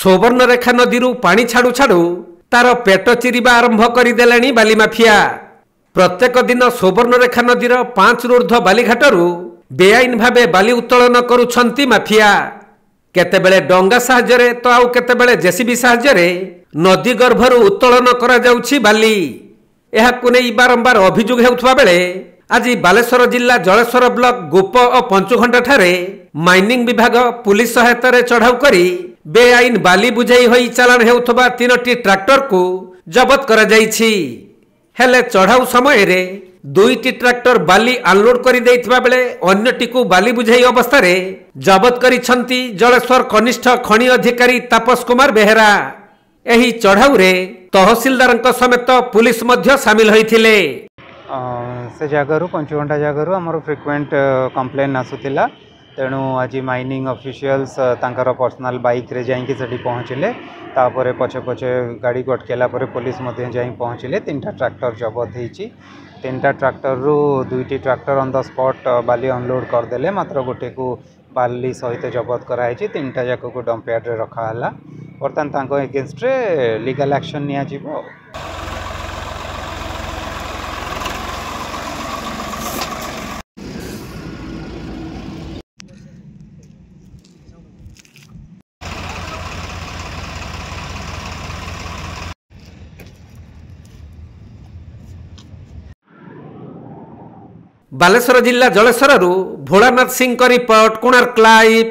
सुवर्णरेखा नदी पानी छाड़ू छाड़ू तार पेट चिरिबा आरंभ करदेलाणी बाली माफिया। प्रत्येक दिन सुवर्णरेखा नदीर 5 ऊर्ध्व बालीघाटू बेआईन भावे बाली उत्तोलन करुछंती माफिया। केतेबेले डंगा साहाय्य तो आउ केतेबेले जेसीबी साहाय्य नदी गर्भर उत्तोलन करा जाउछि बाली। एहाकु नै बारंबार अभियोग हेउथबा बेले आज बालेश्वर जिला जलेश्वर ब्लॉक गोप और पंचुघंटा ठारे माइनिंग विभाग पुलिस सहायता चढ़ाऊ करी बेआईन बाली बुझाई होई चालान हेउथबा 3टी ट्रैक्टर को जबत करा जाइछि। हेले चढ़ाऊ समय रे 2टी ट्रैक्टर बाली अनलोड करी देइथिबा बेले अन्यटी को बाली बुझाई अवस्था रे जबत करिसंती जलेश्वर कनिष्ठ खनि अधिकारी तापस कुमार बेहेरा। एही चढ़ाऊ रे तहसीलदारंक समेत पुलिस मध्य शामिल होइथिले। से जगार पंचघंटा जगार आमर फ्रिक्वेंट कंप्लेन आसूला। तेणु आज माइनिंग ऑफिशियल्स तांकर पर्सनल बाइक रे जाइंकी सेठी पहुँचले। तापर पछे पछे गाड़ी अटकेला पुलिस मध्य जाई पहुँचले। 3टा ट्रैक्टर जबत होईची। 3टा ट्रैक्टर रु 2टी ट्रैक्टर ऑन द स्पॉट बाली अनलोड करदेले। मात्र गोटे को बाली सहित जबत कराई। 3टा जाक को डंप यार्ड रे रखाला। बर्तमान तांको एगेंस्ट रे लीगल एक्शन निया जिवो। बालेश्वर जिला जलेश्वर भोलानाथ सिंह रिपोर्ट कोणार्क लाइव।